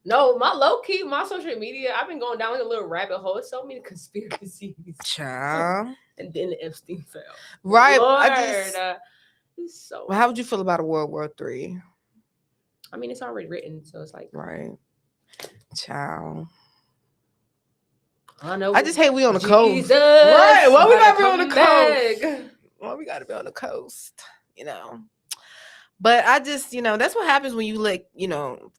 No, my low key, my social media, I've been going down like a little rabbit hole. It's so many conspiracies. Child. And then the Epstein fell. Right. Lord, well, how would you feel about a World War III? I mean, it's already written, so it's like, right. Child. I know. I just hate we on the Jesus, coast. Right. Well, we gotta be on the coast. Well, we gotta be on the coast, you know. But I just, that's what happens when you let,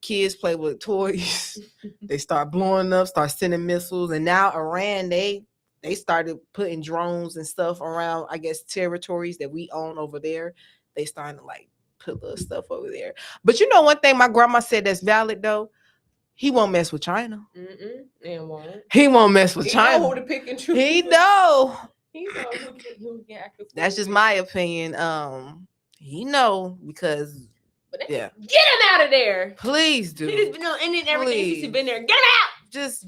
kids play with toys. They start blowing up, start sending missiles. And now Iran, they started putting drones and stuff around, I guess, territories that we own over there. They starting to like put little stuff over there. But one thing my grandma said that's valid though, he won't mess with China. And won't. He won't mess with China. Know who to pick and choose. He know. He know who can act. That's just my opinion. He know because get him out of there. Please do. He just been doing anything, everything since he's been there. Get him out. Just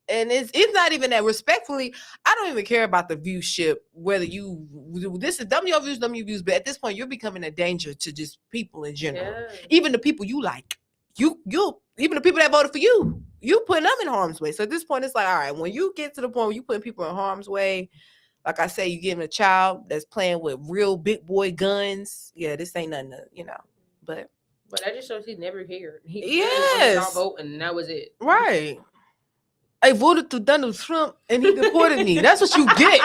and it's not even that. Respectfully, I don't even care about the viewship. Whether this is your views, but at this point, you're becoming a danger to just people in general. Yeah. Even the people you like, you even the people that voted for you putting them in harm's way. So at this point, it's like, all right, when you get to the point where you putting people in harm's way. Like I say, you getting a child that's playing with real big boy guns. Yeah, this ain't nothing to, But that just shows he's never here. He vote, and that was it. Right. I voted to Donald Trump, and he deported me. That's what you get.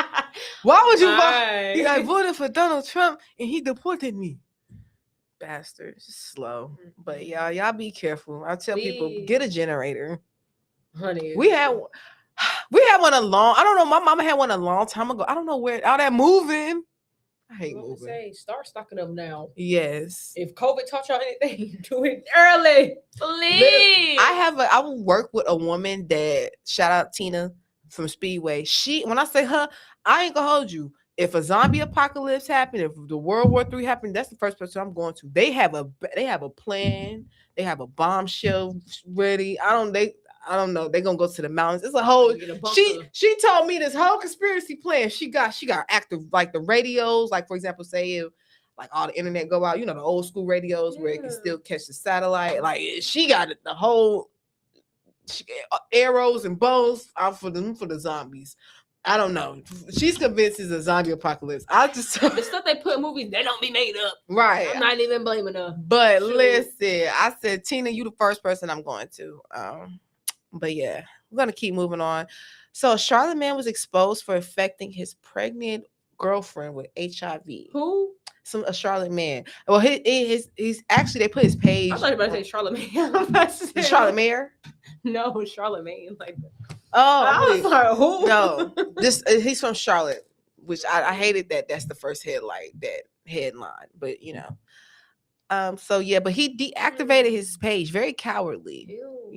Why would you vote? I voted for Donald Trump, and he deported me. Bastards, slow. But y'all be careful. I tell people, get a generator. Honey, we had one I don't know. My mama had one a long time ago. I don't know where all that moving. I hate moving. Start stocking them now. Yes. If COVID taught y'all anything, do it early, please. I will work with a woman that, shout out Tina from Speedway. When I say her, I ain't gonna hold you. If a zombie apocalypse happened, if the World War III happened, that's the first person I'm going to. They have a plan. They have a bombshell ready. I don't know. They're gonna go to the mountains. It's a whole. She told me this whole conspiracy plan. She got active, like the radios. Like, for example, say if like all the internet go out, the old school radios where it can still catch the satellite. Like she got the whole arrows and bows out for the zombies. I don't know. She's convinced it's a zombie apocalypse. The stuff they put in movies, they don't be made up. Right. I'm not even blaming her. But listen, I said, Tina, you the first person I'm going to. But yeah, we're going to keep moving on. So Charlamagne was exposed for affecting his pregnant girlfriend with HIV. Who? A Charlamagne. Well, he's actually, they put his page. I thought you were about to say Charlamagne. Charlamagne? No, Charlamagne. Like, I was like, who? No, he's from Charlotte, which I hated that. That's the first headline. But so yeah, but he deactivated his page. Very cowardly. Ew.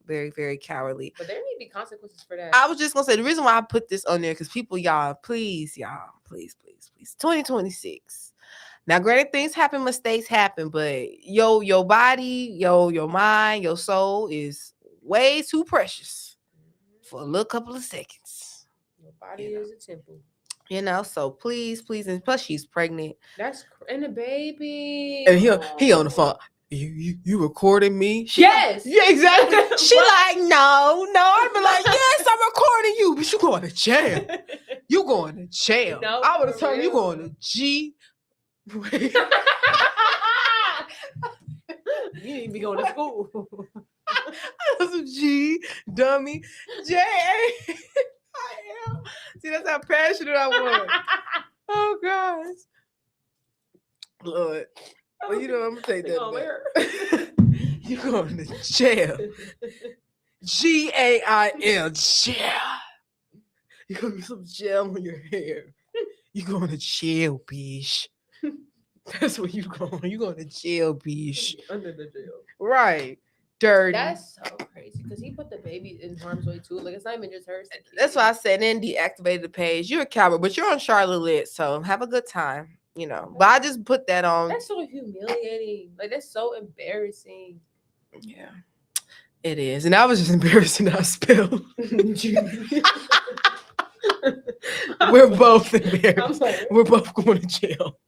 Very, very cowardly. But there need to be consequences for that. I was just gonna say the reason why I put this on there because people, please, 2026. Now, granted, things happen, mistakes happen, but your body, your mind, your soul is way too precious for a little couple of seconds. Your body is a temple. So please, and plus she's pregnant. And a baby. And he on the phone. You recording me? Yes. Yeah, exactly. She like, no. I'd be like, yes, I'm recording you, but you going to jail. You going to jail. No, I would have told you going to G. You need to be going to school. Some G, dummy. J. I am. See, that's how passionate I was. Oh, gosh. Lord. Well, I'm going to take that back. You going to jail. GAIL, jail. You gonna get some gel on your hair. You going to jail, bitch. That's where you going. You going to jail, bitch. Under the jail. Right. Dirty. That's so crazy because he put the baby in harm's way too. Like it's not even just her. That's why I said then deactivated the page. You're a coward, but you're on Charlotte Lit, so have a good time. You know. But I just put that on. That's so humiliating. Like that's so embarrassing. Yeah. It is. And I was just embarrassing I spilled. We're both embarrassed. We're both going to jail.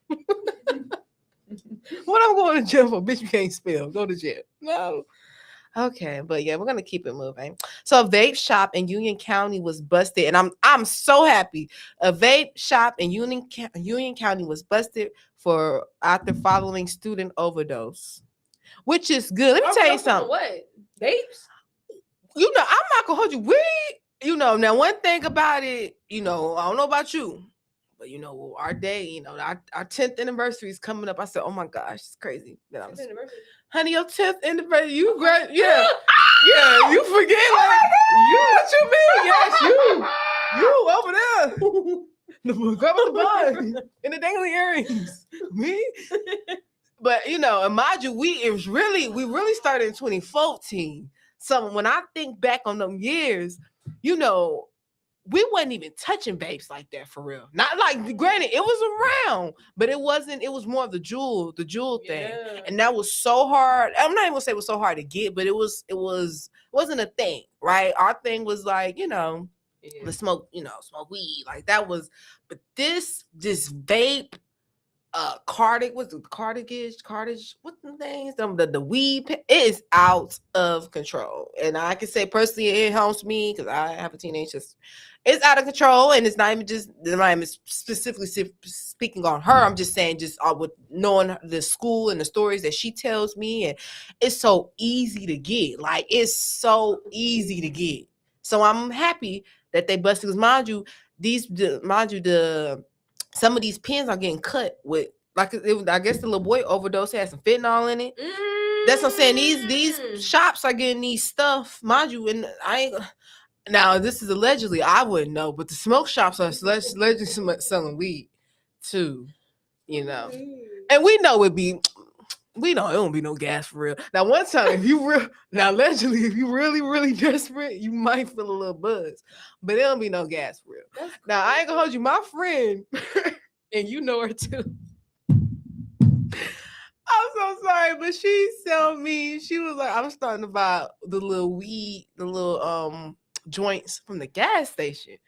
What I'm going to jail for? Bitch, you can't spell. Go to jail. No. Okay, but yeah, we're gonna keep it moving. So a vape shop in Union County was busted, and I'm so happy. A vape shop in Union County was busted for after following student overdose, which is good. Let me tell you something. What vapes? You know, I'm not gonna hold you. Now one thing about it, I don't know about you, but our day, our 10th anniversary is coming up. I said, oh my gosh, it's crazy. Honey, your 10th anniversary, you yeah, you forget, like, what you mean? Yes, you over there. Grab the bun and the dangly earrings. Me? But and mind you, we really started in 2014. So when I think back on them years, we wasn't even touching vapes like that for real. Not like, granted, it was around, but it wasn't. It was more of the jewel thing, and that was so hard. I'm not even gonna say it was so hard to get, but it wasn't a thing, right? Our thing was like, let's smoke weed, like that was. But this vape. Cartage, what's the cartage, what the things, the weed, it is out of control. And I can say personally, it helps me because I have a teenage sister. It's out of control, and it's not even just, I'm not even specifically speaking on her. I'm just saying, just with knowing the school and the stories that she tells me, and it's so easy to get. Like, it's so easy to get. So I'm happy that they busted, because mind you, some of these pens are getting cut with, like, I guess the little boy overdose had some fentanyl in it. That's what I'm saying. These shops are getting these stuff, mind you, and I ain't. Now this is allegedly, I wouldn't know, but the smoke shops are allegedly selling weed too, and we know we know it won't be no gas for real. Now, one time, allegedly, if you really, really desperate, you might feel a little buzz, but it don't be no gas for real. Now, I ain't gonna hold you. My friend, and you know her too. I'm so sorry, but she told me, she was like, I'm starting to buy the little weed, the little joints from the gas station.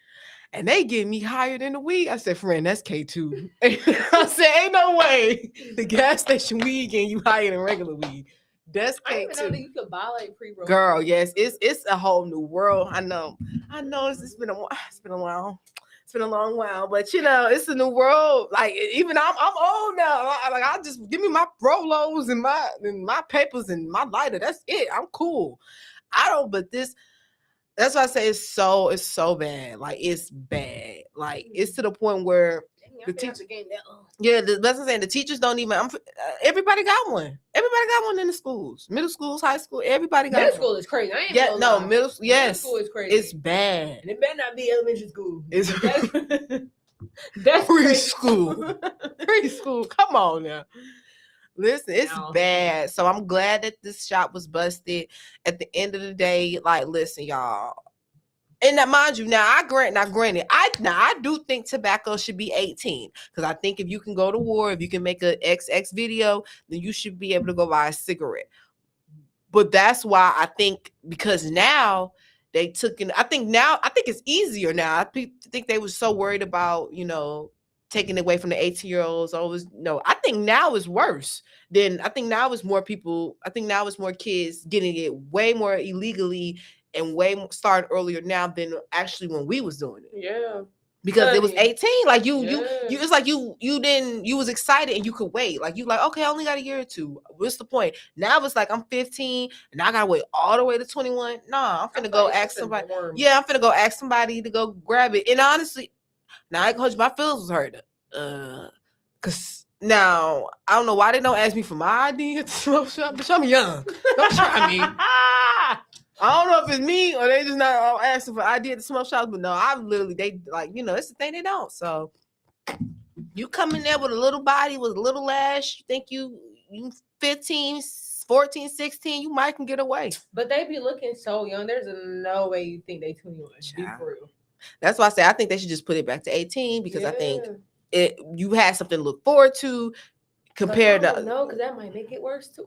And they get me higher than the weed. I said, friend, that's K2. I said, ain't no way the gas station weed getting you higher than regular weed. That's K2. I didn't even know that you could buy like pre-roll. Girl, yes, it's a whole new world. I know. It's been a while. It's been a while. It's been a long while, but it's a new world. Like, even I'm old now. Like, I just give me my Rolos and my papers and my lighter. That's it. I'm cool. But this. That's why I say it's so bad. Like, it's bad. Like, it's to the point where the teachers, that's what I'm saying. The teachers don't even. Everybody got one. Everybody got one in the schools, middle schools, high school. Everybody got. Middle school is crazy. I ain't middle. Yes, middle school is crazy. It's bad. And it better not be elementary school. It's that's preschool. Preschool. Come on now. Listen, it's bad. So I'm glad that this shop was busted. At the end of the day, like, listen, y'all. And now, mind you, granted, I do think tobacco should be 18. Because I think if you can go to war, if you can make an XX video, then you should be able to go buy a cigarette. But that's why I think, because now they took in, I think it's easier now. I think they were so worried about, taking away from the 18-year-olds. I think now is worse. I think now it's more kids getting it way more illegally and starting earlier now than actually when we was doing it. Yeah. Because it was 18. Like, it's like you was excited and you could wait. Like, you like, okay, I only got a year or two. What's the point? Now it's like I'm 15 and I gotta wait all the way to 21. Nah, I'm finna go ask somebody. Yeah, I'm finna go ask somebody to go grab it. And honestly, now I told you my feelings was hurt. Cause Now, I don't know why they don't ask me for my ID at the smoke shop, but I'm young. Don't try me. I don't know if it's me or they just not asking for ID at the smoke shops, but no, I've literally, they like, it's the thing they don't. So you come in there with a little body, with a little ass, you think you 15, 14, 16, you might can get away. But they be looking so young. There's no way you think they 21. Be for real. That's why I say I think they should just put it back to 18 because I think you had something to look forward to compared to no, because that might make it worse too.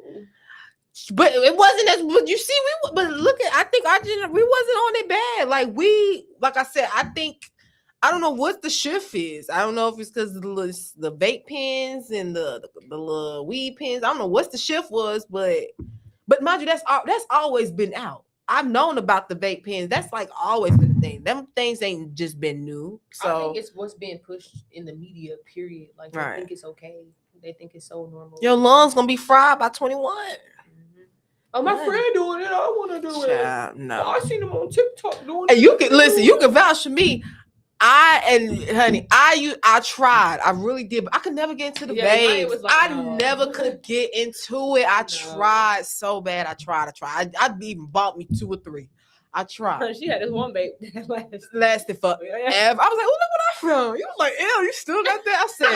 But it wasn't as. But you see, but look at. I think we wasn't on it bad. Like I said, I don't know what the shift is. I don't know if it's because the vape pens and the little weed pens. I don't know what the shift was, but mind you, that's always been out. I've known about the vape pens. That's like always been a thing. Them things ain't just been new. So I think it's what's being pushed in the media. Period. Like they think it's okay. They think it's so normal. Your lungs gonna be fried by 21. Oh, my friend doing it. I want to do it. No, I seen him on TikTok doing it. And you can listen. You can vouch for me. I tried. I really did. But I could never get into the babes. Like, I never could get into it. I tried so bad. I tried. I even bought me 2 or 3. I tried. She had this one babe that lasted forever. I was like, oh, look what I found. You was like, ew, you still got that? I said,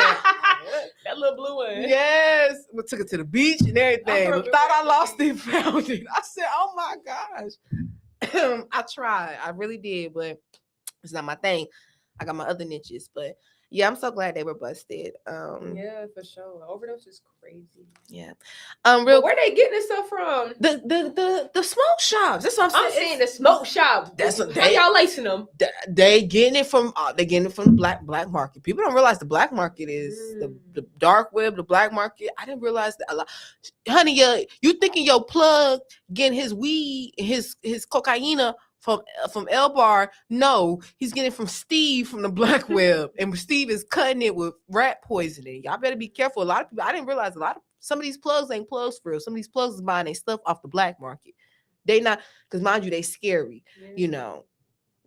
that little blue one. Yes. We took it to the beach and everything. I thought I lost it, found it. I said, oh my gosh. I tried. I really did, but it's not my thing. I got my other niches, but yeah, I'm so glad they were busted. Yeah, for sure. Overdose is crazy. Yeah. Where they getting this stuff from? The smoke shops. That's what I'm saying. The smoke shop. That's what how y'all lacing them. They getting it from the black market. People don't realize the black market is the dark web, the black market. I didn't realize that a lot. Honey, you thinking your plug getting his weed, his cocaine from El Bar? No, he's getting from Steve from the black web, and Steve is cutting it with rat poisoning. Y'all better be careful. A lot of people, I didn't realize some of these plugs ain't plugs for real. Some of these plugs is buying their stuff off the black market. They not, because mind you, they scary.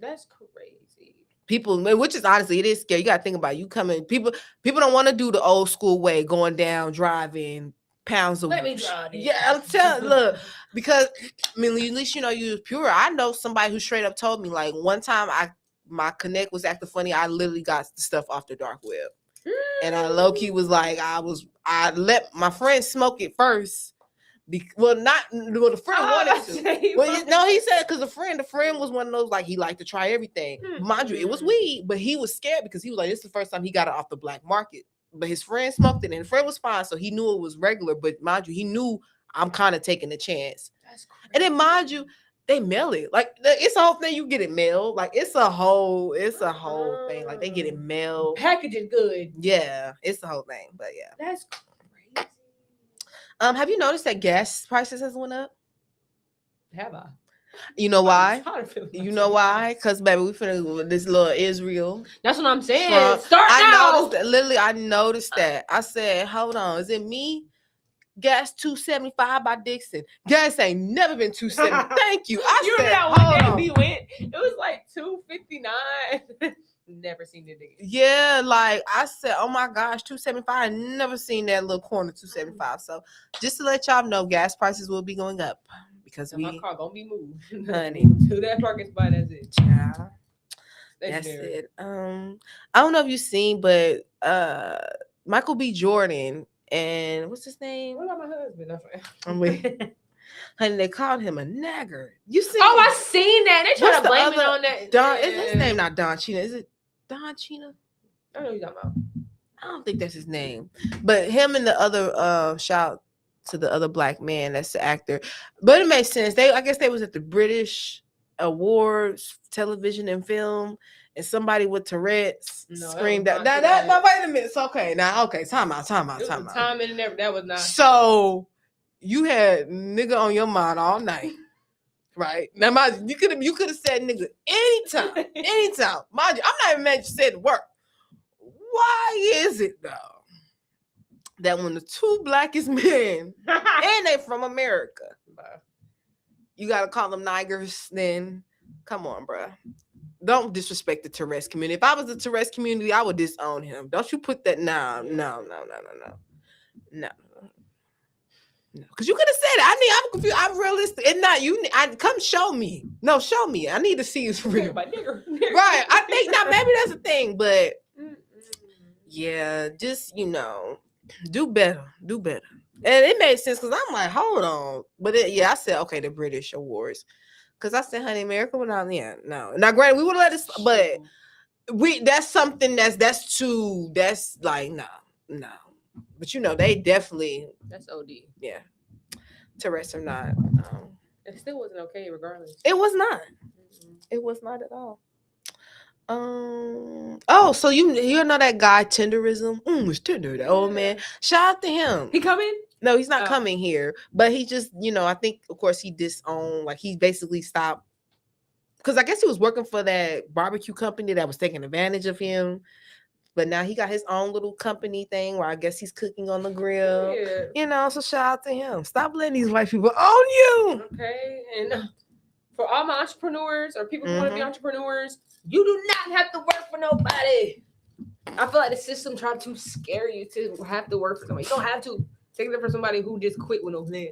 That's crazy. People, which is honestly, it is scary. You gotta think about it. You coming. People don't want to do the old school way, going down, driving. Pounds of let me drive it. Yeah, I'm telling. Look, because I mean, at least you was pure. I know somebody who straight up told me like one time my connect was acting funny. I literally got the stuff off the dark web, and I low key was like I let my friend smoke it first. The friend wanted to. Well, no, he said because the friend was one of those like he liked to try everything. Mind you, it was weed, but he was scared because he was like, this is the first time he got it off the black market. But his friend smoked it and the friend was fine, so he knew it was regular. But mind you, he knew I'm kind of taking a chance. That's crazy. And then mind you, they mail it. Like it's a whole thing. You get it mailed. Like it's a whole thing. Like they get it mailed. Packaging good. Yeah, it's the whole thing. But yeah. That's crazy. Have you noticed that gas prices has went up? Have I? You know why? You know why? Because baby, we finna this little Israel. That's what I'm saying. Trump. Start now. I noticed that. I said, hold on, is it me? Gas $2.75 by Dixon. Gas ain't never been $2.70. Thank you. I said, that one day we went. It was like $2.59. Never seen it again. Yeah, like I said, oh my gosh, $2.75. I never seen that little corner $2.75. So just to let y'all know, gas prices will be going up. Because my car gonna be moved, honey, to that parking spot. That's it. Yeah, that's it. I don't know if you've seen, but Michael B. Jordan and what's his name? What about my husband? I'm with. Honey, they called him a nagger. You see? Oh, I seen that. They try to blame it on that. Don, is his name not Don Chena? Is it Don Chena? I don't know what you're talking about. I don't think that's his name. But him and the other shout to the other black man, that's the actor. But it makes sense. I guess they was at the British Awards, television and film, and somebody with Tourette's screamed out. Now wait a minute. It's okay. Now okay, time out. Time and never. That was not. So you had nigga on your mind all night. Right. Now mind you could have said nigga anytime. Mind you, I'm not even mad you said the word. Why is it though that when the two blackest men and they from America, you gotta call them niggers? Then come on, bruh. don't disrespect the Tourette's community. If I was the Tourette's community, I would disown him. Don't you put that? No, no, no, no, no, no, no. No, because you could have said it. I'm confused. I'm realistic. And not you. Come show me. No, show me. I need to see it's real. Nigger. Right. I think now maybe that's a thing, but yeah, just do better. Do better. And it made sense because I'm like, hold on. But I said, okay, the British Awards. Because I said, honey, America went out. Yeah, no. Now, granted, we would have let it, but that's something that's like, no. But they definitely. That's OD. Yeah. Tourette's or not. It still wasn't okay regardless. It was not. Mm-hmm. It was not at all. So you know that guy Tenderism? It's Tender, the old man. Shout out to him. He coming? No, he's not coming here. But he just, I think of course he disowned, like he basically stopped because I guess he was working for that barbecue company that was taking advantage of him. But now he got his own little company thing where I guess he's cooking on the grill. Yeah. So shout out to him. Stop letting these white people own you. Okay. And for all my entrepreneurs or people who want to be entrepreneurs, you do not have to work for nobody. I feel like the system tried to scare you to have to work for somebody. You don't have to. Take it for somebody who just quit with no plan.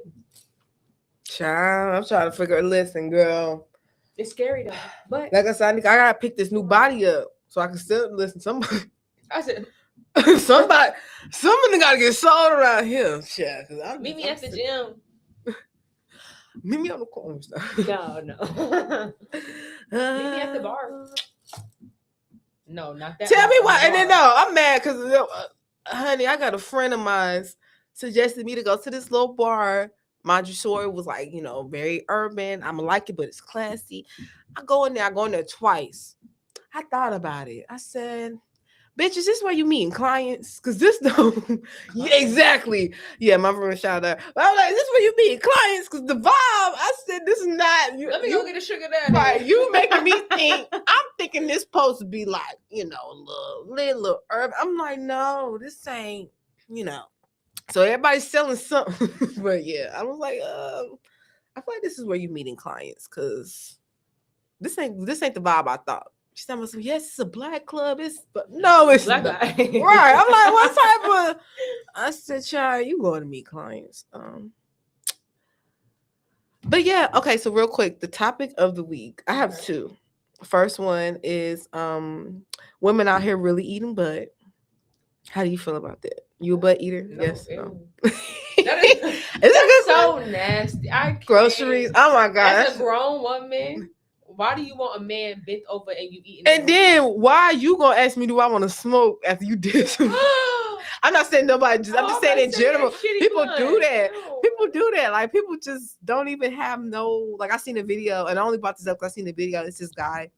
Child, I'm trying to figure. Listen, girl. It's scary though. But like I said, I gotta pick this new body up so I can still listen. Somebody. I said, somebody gotta get sold around here. Yeah, meet me at the gym. Meet me on the corner. No. Meet me at the bar. No, not that. Tell me why. And then I'm mad because, honey, I got a friend of mine suggested me to go to this little bar. Mind you, sure, it was like, very urban. I'm gonna like it, but it's classy. I go in there twice. I thought about it. I said, bitch, is this where you meeting clients? Because this don't. Yeah, exactly. Yeah, my friend shout out. But I was like, is this where you meeting clients? Because the vibe, I said, this is not. Let me go get a sugar daddy. Right, you making me think. I'm thinking this supposed to be like, a little urban. I'm like, no, this ain't, So everybody's selling something. But yeah, I was like, I feel like this is where you meeting clients because this ain't the vibe I thought. She said, yes, it's a black club. No, it's black not. Guy. Right. I'm like, what type of? I said, child, you going to meet clients. But yeah, okay. So real quick, the topic of the week. I have two. First one is women out here really eating butt. How do you feel about that? You a butt eater? No, yes. No. That's so nasty. Groceries. Oh my god. As a grown woman. Why do you want a man bent over and you eating? And then why you gonna ask me, do I want to smoke after you did something? I'm not saying nobody. I'm just saying in general. People do that. No. People do that. Like people just don't even have no. Like I seen a video, and I only brought this up because I seen the video. It's this guy.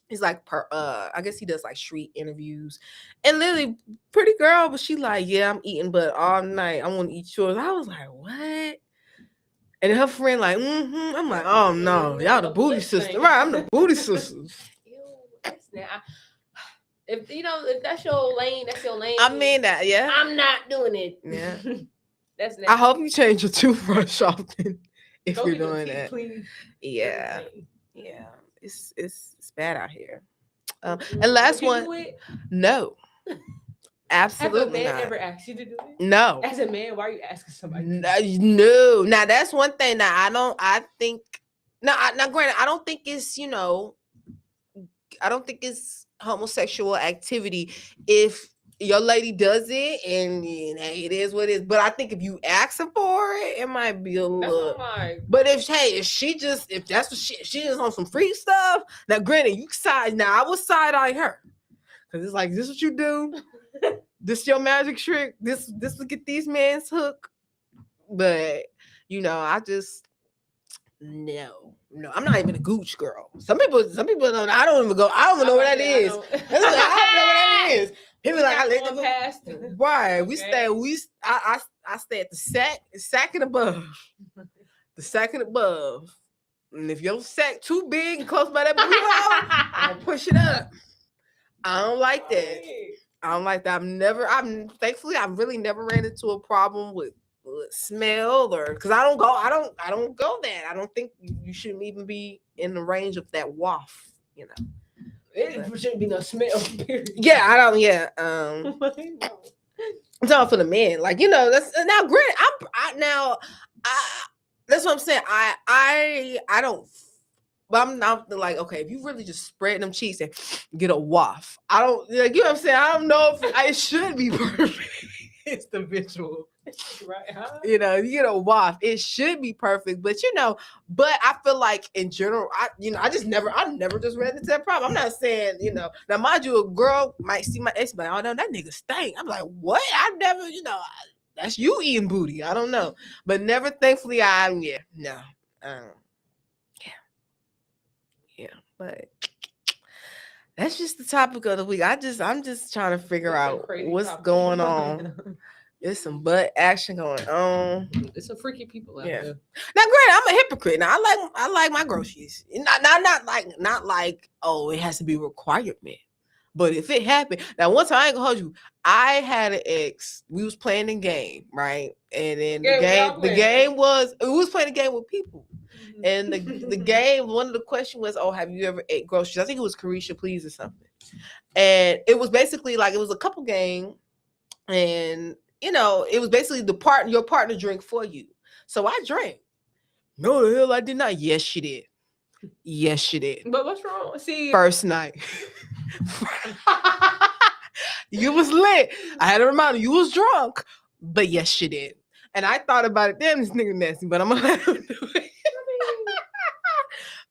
He's like, I guess he does like street interviews, and literally pretty girl, but she like, yeah, I'm eating, but all night I want to eat yours. I was like, what? And her friend like, I'm like, oh no, y'all the booty sister, right? I'm the booty sister. If that's your lane, that's your lane. I mean that, yeah. I'm not doing it. Yeah, that's. I hope you change your toothbrush often if Don't you're doing that. Clean. Yeah, yeah, it's bad out here. And last one, no. Absolutely not. Has a man not. ever asked you to do it? No. As a man, why are you asking somebody? No. Now that's one thing that I think. Now, granted, I don't think it's I don't think it's homosexual activity if your lady does it and hey, it is what it is. But I think if you ask her for it, it might be a little. But if that's what she is on some free stuff. Now, granted, you side. Now I would side eye her because it's like this what you do. This your magic trick. This look at these men's hook. But I just no. I'm not even a gooch girl. Some people don't. I don't even go. I don't even know what that is. I don't know what that is. People like I let them past. Right. We stay. I stay at the sack and above. The sack and above. And if your sack too big and close by that booty hole, I'm gonna push it up. I don't like that. I don't like that. Thankfully I've really never ran into a problem with smell or because I don't go that. I don't think you shouldn't even be in the range of that waft, It shouldn't be no smell. Period. Yeah, I don't. Yeah, No. I'm talking for the men. Like, that's now. Granted, I that's what I'm saying. I don't. But I'm not like, okay, if you really just spread them cheeks and get a waff, I don't, like, you know what I'm saying? I don't know if it should be perfect. It's the visual. Right, huh? You get a waff. It should be perfect, but but I feel like in general, I never just ran into that problem. I'm not saying, now mind you, a girl might see my ex, but oh no, that nigga stank. I'm like, what? I never, that's you eating booty. I don't know, but never. Thankfully, no, yeah, but that's just the topic of the week. I'm just trying to figure out what's going on. There's some butt action going on. There's some freaky people out there. Now, granted, I'm a hypocrite. Now, I like my groceries. Not like, oh, it has to be a requirement. But if it happened, now one time I ain't gonna hold you. I had an ex. We was playing a game, right? And then the game was we was playing a game with people. And the game, one of the questions was, oh, have you ever ate groceries? I think it was Carisha Please or something. And it was basically like, it was a couple game. And, it was basically your partner drink for you. So I drank. No, the hell I did not. Yes, she did. Yes, she did. But what's wrong? See, first night. You was lit. I had to remind you was drunk. But yes, she did. And I thought about it. Damn, this nigga nasty, but I'm gonna let him do it.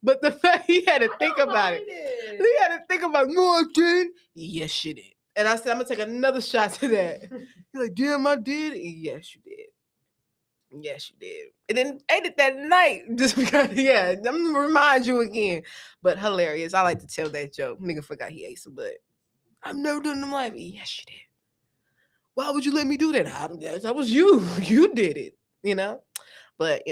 But the fact he had to think about it. He had to think about, no, I didn't. Yes, you did. And I said, I'm going to take another shot to that. He's like, damn, I did. Yes, you did. Yes, you did. And then ate it that night. Just because, I'm going to remind you again. But hilarious. I like to tell that joke. Nigga forgot he ate some butt. I've never done it in my life. Yes, you did. Why would you let me do that? That was you. You did it, But,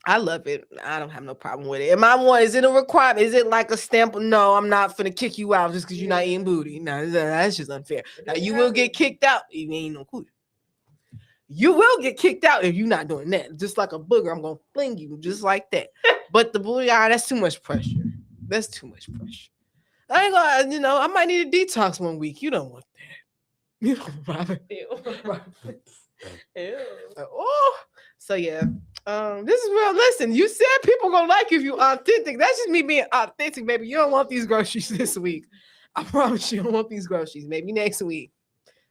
I love it. I don't have no problem with it. Is it a requirement? Is it like a stamp? No, I'm not finna kick you out just because you're not eating booty. No, that's just unfair. Now, you will get kicked out if you ain't no cootie. You will get kicked out if you're not doing that. Just like a booger, I'm going to fling you just like that. But the booty, that's too much pressure. That's too much pressure. I ain't gonna, I might need a detox one week. You don't want that. You don't, Robert. Ew. Ew. Oh, so yeah. This is real. Listen, you said people gonna like you if you authentic. That's just me being authentic, baby. You don't want these groceries this week. I promise you don't want these groceries. Maybe next week,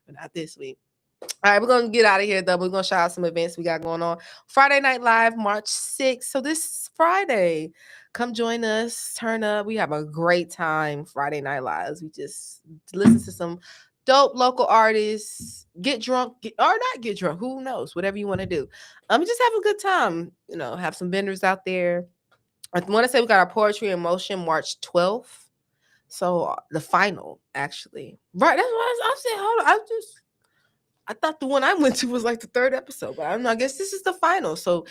but not this week. All right, we're gonna get out of here though. We're gonna shout out some events we got going on. Friday Night Live, March 6th. So this Friday, come join us. Turn up. We have a great time. Friday Night Lives. We just listen to some dope local artists, get drunk, or not get drunk, who knows, whatever you want to do. Just have a good time, have some vendors out there. I want to say we got our Poetry in Motion March 12th. So the final, actually. Right, that's what I said. Hold on, I thought the one I went to was like the third episode, but I don't know, I guess this is the final. So,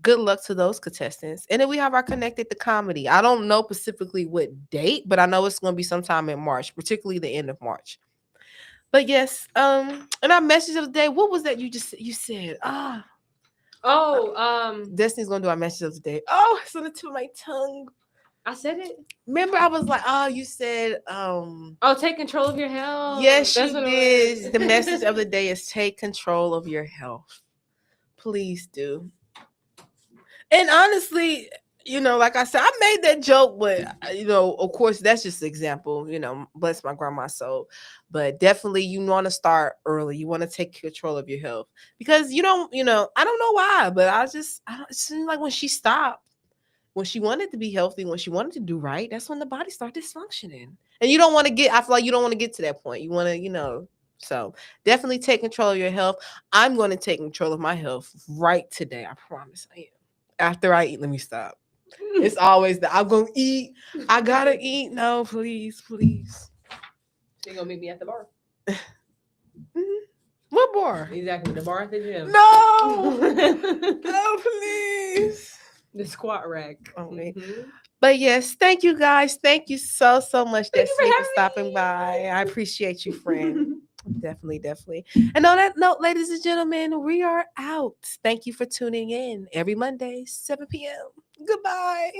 good luck to those contestants. And then we have our Konnected the Comedy. I don't know specifically what date, but I know it's going to be sometime in March, particularly the end of March. But yes, and our message of the day, what was that you said? Destiny's going to do our message of the day. Oh, it's on the tip of my tongue. I said it. Remember, I was like, you said, take control of your health. Yes, you did. The message of the day is take control of your health. Please do. And honestly, like I said, I made that joke, but of course, that's just an example, bless my grandma's soul. But definitely you want to start early. You want to take control of your health because I don't know why, but it seems like when she stopped, when she wanted to be healthy, when she wanted to do right, that's when the body started dysfunctioning. And you don't want to I feel like you don't want to get to that point. You want to, so definitely take control of your health. I'm going to take control of my health right today. I promise I am. After I eat, let me stop. It's always that I'm going to eat. I got to eat. No, please. So you're going to meet me at the bar? What bar? Exactly, the bar at the gym. No. No, please. The squat rack. Okay. But yes, thank you guys. Thank you so much, Destiny, for stopping by. I appreciate you, friend. Definitely. And on that note, ladies and gentlemen, we are out. Thank you for tuning in every Monday, 7 p.m. Goodbye.